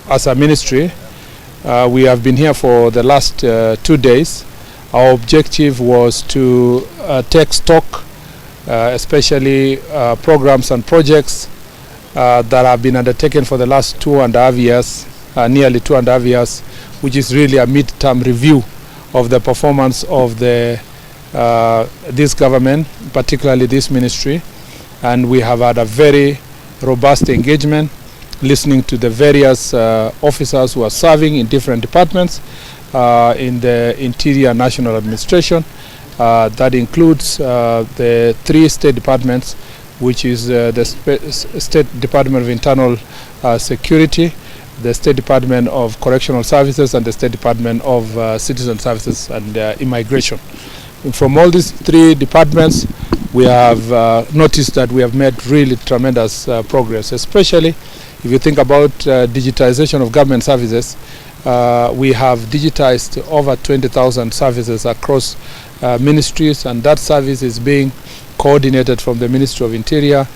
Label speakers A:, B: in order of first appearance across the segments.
A: as a ministry, we have been here for the last 2 days. Our objective was to take stock, especially programs and projects that have been undertaken for the last 2.5 years, nearly 2.5 years, which is really a mid-term review of the performance of this government, particularly this ministry. And we have had a very robust engagement, listening to the various officers who are serving in different departments in the Interior National Administration. That includes the 3 state departments, which is the State Department of Internal Security, the State Department of Correctional Services, and the State Department of Citizen Services and Immigration. And from all these 3 departments, we have noticed that we have made really tremendous progress, especially if you think about digitization of government services. We have digitized over 20,000 services across ministries, and that service is being coordinated from the Ministry of Interior.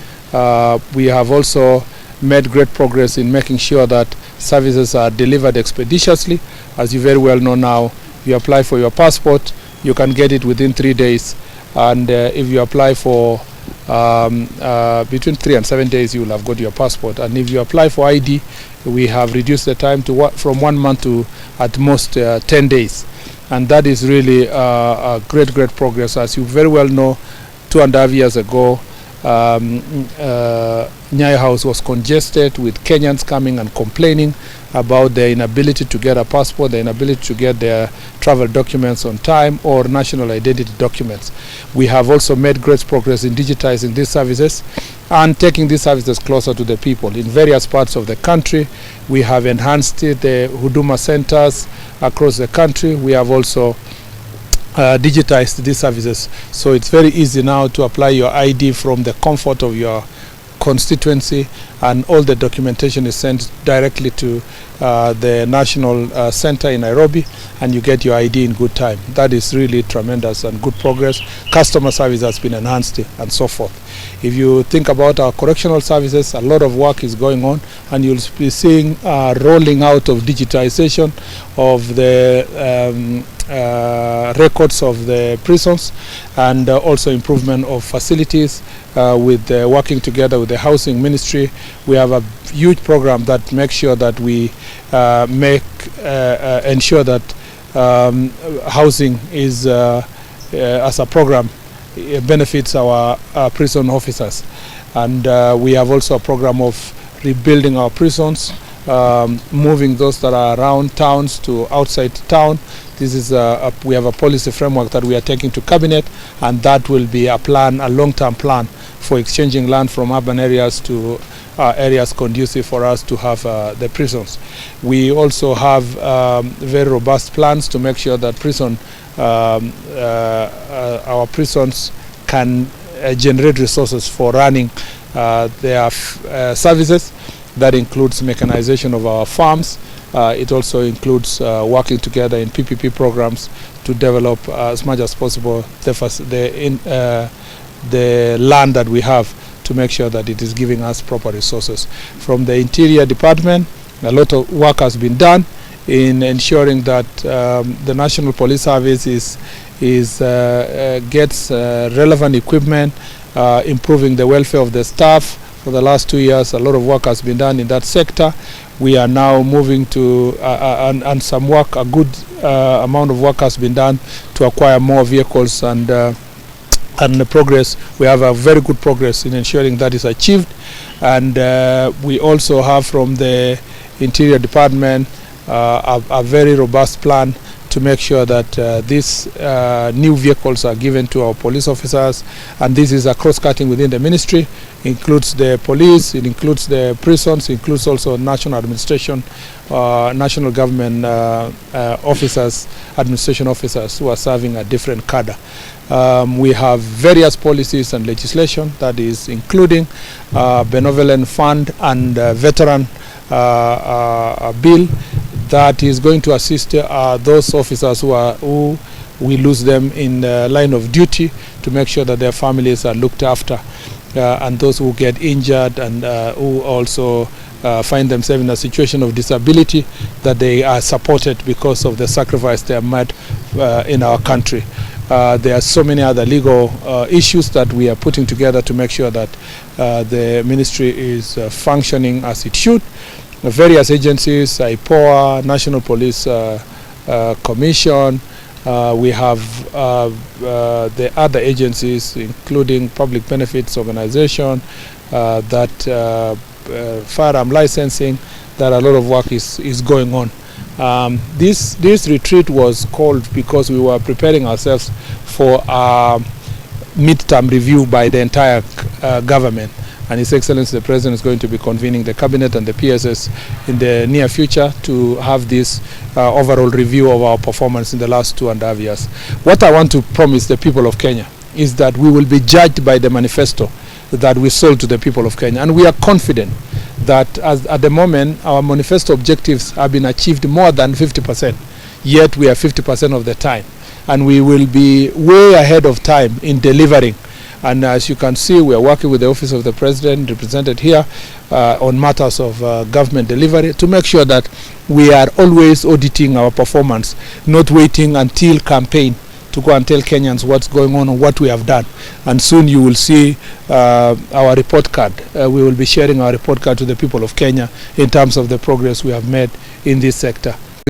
A: We have also made great progress in making sure that services are delivered expeditiously. As you very well know now, you apply for your passport, you can get it within 3 days, and if you apply for between 3 and 7 days, you will have got your passport. And if you apply for ID, we have reduced the time to from 1 month to at most 10 days. And that is really a great progress. As you very well know, 2.5 years ago, Nyayo House was congested with Kenyans coming and complaining about their inability to get a passport, their inability to get their travel documents on time or national identity documents. We have also made great progress in digitizing these services and taking these services closer to the people. In various parts of the country, we have enhanced the Huduma centers across the country. We have also digitized these services, so it's very easy now to apply your ID from the comfort of your constituency, and all the documentation is sent directly to the national center in Nairobi, and you get your ID in good time. That is really tremendous and good progress. Customer service has been enhanced and so forth. If you think about our correctional services, a lot of work is going on, and you'll be seeing rolling out of digitization of the records of the prisons, and also improvement of facilities with working together with the housing ministry. We have a huge program that makes sure that we ensure that housing is as a program, it benefits our prison officers. And we have also a program of rebuilding our prisons, moving those that are around towns to outside town. This is we have a policy framework that we are taking to cabinet, and that will be a plan, a long-term plan for exchanging land from urban areas to areas conducive for us to have the prisons. We also have very robust plans to make sure that our prisons can generate resources for running their services. That includes mechanization of our farms. It also includes working together in PPP programs to develop as much as possible the land that we have, to make sure that it is giving us proper resources. From the Interior Department, a lot of work has been done in ensuring that the National Police Service gets relevant equipment, improving the welfare of the staff. For the last 2 years, a lot of work has been done in that sector. We are now moving to, and some work, a good amount of work has been done to acquire more vehicles, and the progress, we have a very good progress in ensuring that is achieved. And we also have from the Interior Department a very robust plan to make sure that these new vehicles are given to our police officers, and this is a cross-cutting within the ministry. It includes the police, it includes the prisons, it includes also national administration, national government officers, administration officers who are serving a different cadre. We have various policies and legislation that is including benevolent fund and veteran bill that is going to assist those officers who we lose them in the line of duty, to make sure that their families are looked after, and those who get injured and who also find themselves in a situation of disability, that they are supported because of the sacrifice they have made in our country. There are so many other legal issues that we are putting together to make sure that the ministry is functioning as it should. Various agencies, IPOA, National Police Commission, we have the other agencies, including Public Benefits Organization, firearm licensing, that a lot of work is going on. This retreat was called because we were preparing ourselves for a mid-term review by the entire government. And His Excellency the President is going to be convening the Cabinet and the PSS in the near future to have this overall review of our performance in the last 2.5 years. What I want to promise the people of Kenya is that we will be judged by the manifesto that we sold to the people of Kenya. And we are confident that at the moment our manifesto objectives have been achieved more than 50%, yet we are 50% of the time. And we will be way ahead of time in delivering. And as you can see, we are working with the Office of the President, represented here, on matters of government delivery, to make sure that we are always auditing our performance, not waiting until campaign to go and tell Kenyans what's going on and what we have done. And soon you will see our report card. We will be sharing our report card to the people of Kenya in terms of the progress we have made in this sector.